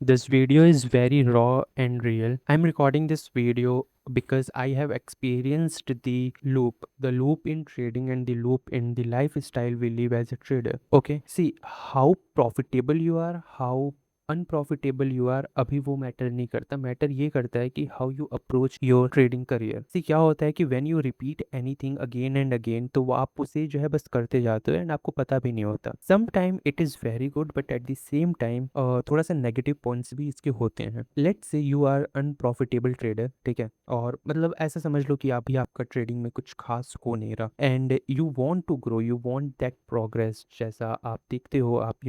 This video is very raw and real. I'm recording this video because I have experienced the loop in trading and the loop in the lifestyle we live as a trader. Okay, see how profitable you are, how unprofitable you are, अभी वो matter नहीं करता. Matter ये करता है कि how you approach your trading career. See क्या होता है कि when you repeat anything again and again, तो वो आप उसे जो है बस करते जाते हो एंड आपको पता भी नहीं होता. Some time it is very good but at the same time थोड़ा सा नेगेटिव पॉइंट्स भी इसके होते हैं. Let's say you are unprofitable trader, ठीक है, और मतलब ऐसा समझ लो कि अभी आपका ट्रेडिंग में कुछ खास हो नहीं रहा and you want to grow, you want that progress, जैसा आप देखते हो आप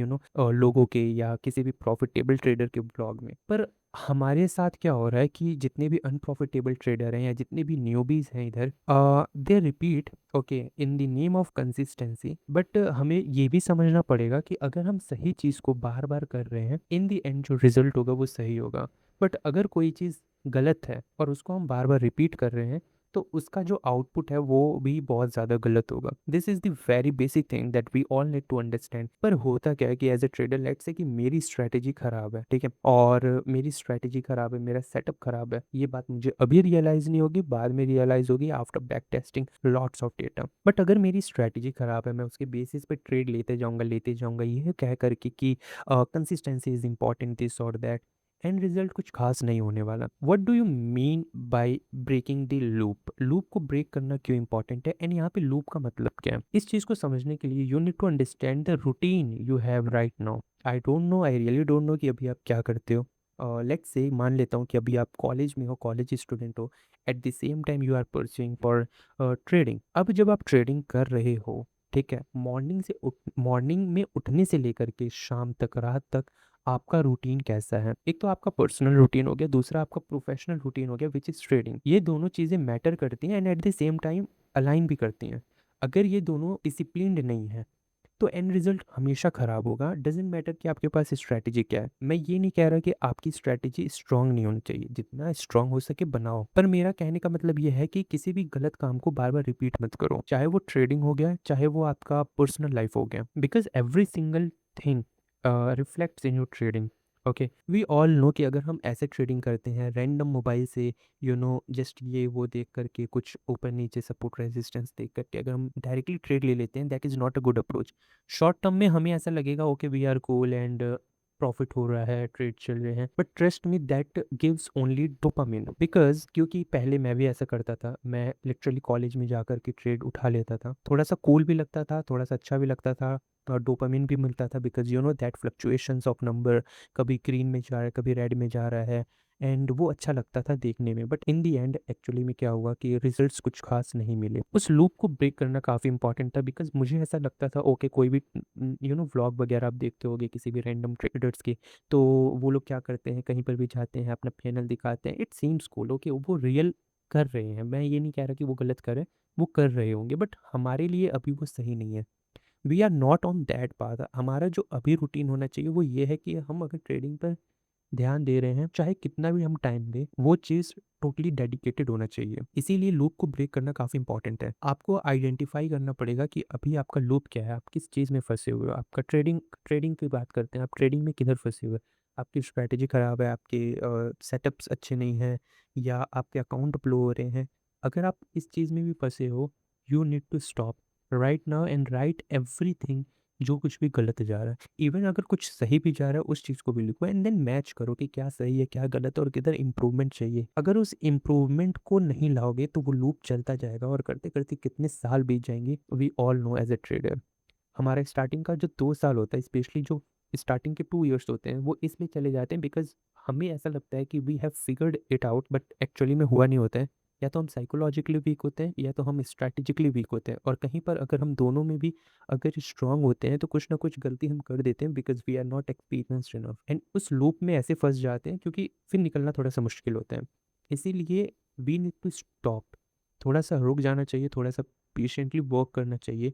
लोगों के या किसी भी प्रॉफिटेबल ट्रेडर के ब्लॉग में. पर हमारे साथ क्या हो रहा है कि जितने भी अनप्रॉफिटेबल ट्रेडर हैं या जितने भी न्यूबीज हैं इधर, they repeat okay in the name of consistency. But हमें ये भी समझना पड़ेगा कि अगर हम सही चीज़ को बार बार कर रहे हैं, इन द एंड जो रिजल्ट होगा वो सही होगा. बट अगर कोई चीज़ गलत है और उसको हम बार बार रिपीट कर रहे हैं, तो उसका जो आउटपुट है वो भी बहुत ज़्यादा गलत होगा. This is the very basic thing that we all need to understand. पर होता क्या है कि as a trader, let's say कि मेरी स्ट्रैटेजी खराब है, ठीक है, और मेरी स्ट्रैटेजी खराब है, मेरा सेटअप खराब है. ये बात मुझे अभी रियलाइज़ नहीं होगी, बाद में रियलाइज़ होगी after back testing lots of data. But अगर मेरी स्ट्रैटेजी खराब है, मैं उसके बेसिस पे ट्रेड लेते जाऊंगा ये कह करके कि कंसिस्टेंसी इज़ इंपॉर्टेंट, दिस और दैट, एंड रिजल्ट कुछ खास नहीं होने वाला. What do you mean by breaking the loop? Loop को ब्रेक करना क्यों इंपॉर्टेंट है एंड यहाँ पे लूप का मतलब क्या है? इस चीज़ को समझने के लिए you need to understand the routine you have right now. I don't know, I really don't know कि अभी आप क्या करते हो. लेट्स से मान लेता हूँ कि अभी आप कॉलेज में हो, कॉलेज स्टूडेंट हो, at the same time you are pursuing for trading. अब जब आप ट्रेडिंग कर रहे हो, ठीक है, मॉर्निंग में उठने से लेकर के शाम तक, रात तक, आपका रूटीन कैसा है? एक तो आपका पर्सनल रूटीन हो गया, दूसरा आपका प्रोफेशनल रूटीन हो गया विच इज़ ट्रेडिंग. ये दोनों चीज़ें मैटर करती हैं and eight the same time align भी करती हैं. अगर ये दोनों डिसिप्लिन्ड नहीं है तो एंड रिजल्ट हमेशा खराब होगा. डजेंट मैटर कि आपके पास स्ट्रैटेजी क्या है. मैं ये नहीं कह रहा कि आपकी स्ट्रैटेजी स्ट्रांग नहीं होनी चाहिए, जितना स्ट्रांग हो सके बनाओ. पर मेरा कहने का मतलब ये है कि किसी भी गलत काम को बार बार रिपीट मत करो, चाहे वो ट्रेडिंग हो गया, चाहे वो आपका पर्सनल लाइफ हो गया, because every single thing reflects in your trading. Okay, we all know कि अगर हम ऐसे ट्रेडिंग करते हैं रैंडम मोबाइल से, जस्ट ये वो देख करके, कुछ ऊपर नीचे सपोर्ट रेजिस्टेंस देख करके अगर हम डायरेक्टली ट्रेड ले लेते हैं, that is not a good approach. Short term में हमें ऐसा लगेगा okay we are cool and profit हो रहा है, ट्रेड चल रहे हैं, but trust me that gives only dopamine. Because क्योंकि पहले मैं भी ऐसा करता था, मैं लिटरली कॉलेज में जाकर के ट्रेड उठा लेता था, थोड़ा सा कूल भी लगता था, थोड़ा सा अच्छा भी लगता था, और डोपामिन भी मिलता था because that fluctuations of number, कभी ग्रीन में जा रहा है, कभी रेड में जा रहा है, एंड वो अच्छा लगता था देखने में. But in the and actually में क्या हुआ कि रिजल्ट्स कुछ खास नहीं मिले. उस लूप को ब्रेक करना काफ़ी इंपॉर्टेंट था बिकॉज मुझे ऐसा लगता था ओके कोई भी व्लॉग वगैरह आप देखते होगे किसी भी रैंडम ट्रेडर्स के, तो वो लोग क्या करते हैं, कहीं पर भी जाते हैं, अपना पैनल दिखाते हैं, इट सीम्स कूल, ओके वो रियल कर रहे हैं. मैं ये नहीं कह रहा कि वो गलत कर रहे हैं, वो कर रहे होंगे, बट हमारे लिए अभी वो सही नहीं है. We are not on that path. हमारा जो अभी रूटीन होना चाहिए वो ये है कि हम अगर ट्रेडिंग पर ध्यान दे रहे हैं, चाहे कितना भी हम टाइम दें, वो चीज़ टोटली डेडिकेटेड होना चाहिए. इसीलिए लूप को ब्रेक करना काफ़ी इंपॉर्टेंट है. आपको आइडेंटिफाई करना पड़ेगा कि अभी आपका लूप क्या है, आप किस चीज़ में फंसे हुए हो. आपका ट्रेडिंग ट्रेडिंग की बात करते हैं, आप ट्रेडिंग में किधर फंसे हुए हो? आपकी स्ट्रैटेजी खराब है, आपके सेटअप्स अच्छे नहीं हैं, या आपके अकाउंट फ्लो हो रहे हैं. अगर आप इस चीज़ में भी फंसे हो, you need to stop right now and write everything. जो कुछ भी गलत जा रहा है, इवन अगर कुछ सही भी जा रहा है, उस चीज़ को भी लिखो एंड देन मैच करो कि क्या सही है, क्या गलत है और किधर इम्प्रूवमेंट चाहिए. अगर उस इम्प्रूवमेंट को नहीं लाओगे तो वो लूप चलता जाएगा और करते करते कितने साल बीत जाएंगे. We all know as a trader, हमारा स्टार्टिंग का जो 2 साल होता है, स्पेशली जो स्टार्टिंग के 2 ईयर्स होते हैं, वो इसलिए चले जाते हैं बिकॉज हमें ऐसा लगता है कि we have figured it out, but actually में हुआ नहीं होता है. या तो हम साइकोलॉजिकली वीक होते हैं या तो हम स्ट्रैटेजिकली वीक होते हैं, और कहीं पर अगर हम दोनों में भी अगर स्ट्रांग होते हैं तो कुछ ना कुछ गलती हम कर देते हैं because we are not experienced enough, and उस लूप में ऐसे फंस जाते हैं क्योंकि फिर निकलना थोड़ा सा मुश्किल होता है. इसीलिए वी नीड टू स्टॉप, थोड़ा सा रुक जाना चाहिए, थोड़ा सा पेशेंटली वर्क करना चाहिए.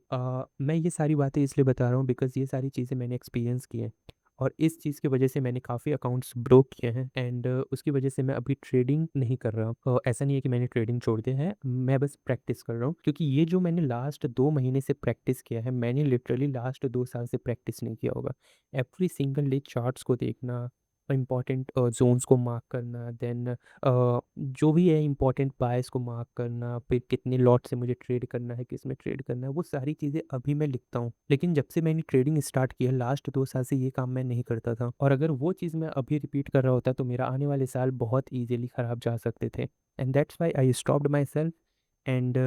मैं ये सारी बातें इसलिए बता रहा हूँ बिकॉज ये सारी चीज़ें मैंने एक्सपीरियंस की हैं, और इस चीज़ की वजह से मैंने काफ़ी अकाउंट्स ब्रोक किए हैं एंड उसकी वजह से मैं अभी ट्रेडिंग नहीं कर रहा हूँ. ऐसा नहीं है कि मैंने ट्रेडिंग छोड़ दिया है, मैं बस प्रैक्टिस कर रहा हूँ, क्योंकि ये जो मैंने लास्ट 2 महीने से प्रैक्टिस किया है, मैंने लिटरली लास्ट 2 साल से प्रैक्टिस नहीं किया होगा. एवरी सिंगल डे चार्ट्स को देखना, इंपॉर्टेंट जोन्स को मार्क करना, देन जो भी है इंपॉर्टेंट बायस को मार्क करना, फिर कितने लॉट से मुझे ट्रेड करना है, किस में ट्रेड करना है, वो सारी चीज़ें अभी मैं लिखता हूँ। लेकिन जब से मैंने ट्रेडिंग स्टार्ट किया लास्ट 2 साल से ये काम मैं नहीं करता था, और अगर वो चीज़ मैं अभी रिपीट कर रहा होता तो मेरा आने वाले साल बहुत ईजिली ख़राब जा सकते थे। And that's why I stopped my self. And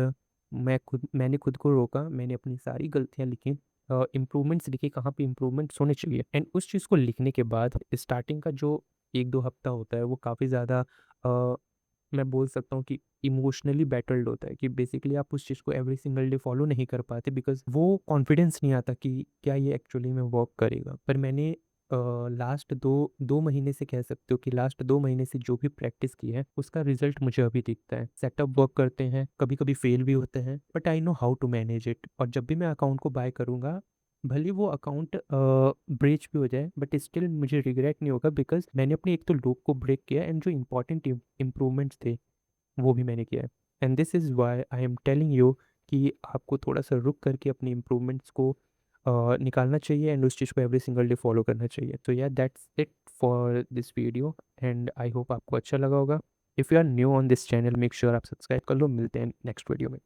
मैंने खुद को रोका, मैंने अपनी सारी गलतियाँ लिखी, इम्प्रूवमेंट्स लिखे कहाँ पे इम्प्रूवमेंट्स होने चाहिए। एंड उस चीज़ को लिखने के बाद स्टार्टिंग का जो 1-2 हफ्ता होता है वो काफ़ी ज़्यादा मैं बोल सकता हूँ कि इमोशनली बैटल्ड होता है, कि बेसिकली आप उस चीज़ को एवरी सिंगल डे फॉलो नहीं कर पाते, बिकॉज़ वो कॉन्फिडेंस नहीं आता कि क्या ये एक्चुअली में वर्क करेगा। पर मैंने लास्ट 2 महीने से कह सकते हो कि लास्ट 2 महीने से जो भी प्रैक्टिस की है उसका रिज़ल्ट मुझे अभी दिखता है। सेटअप वर्क करते हैं, कभी-कभी फेल भी होते हैं, but I know how to manage it. और जब भी मैं अकाउंट को बाय करूँगा, भले वो अकाउंट ब्रीच भी हो जाए, बट स्टिल मुझे रिग्रेट नहीं होगा, बिकॉज़ मैंने अपनी एक तो लूप को ब्रेक किया, एंड जो इम्पोर्टेंट इम्प्रूवमेंट्स थे वो भी मैंने किया है। And this is why I am telling you कि आपको थोड़ा-सा रुक करके अपनी इम्प्रूवमेंट्स को निकालना चाहिए, एंड उस चीज़ को एवरी सिंगल डे फॉलो करना चाहिए। तो या that's it for this video, and I hope आपको अच्छा लगा होगा। If you are new on this channel, make sure आप सब्सक्राइब कर लो। मिलते हैं नेक्स्ट वीडियो में।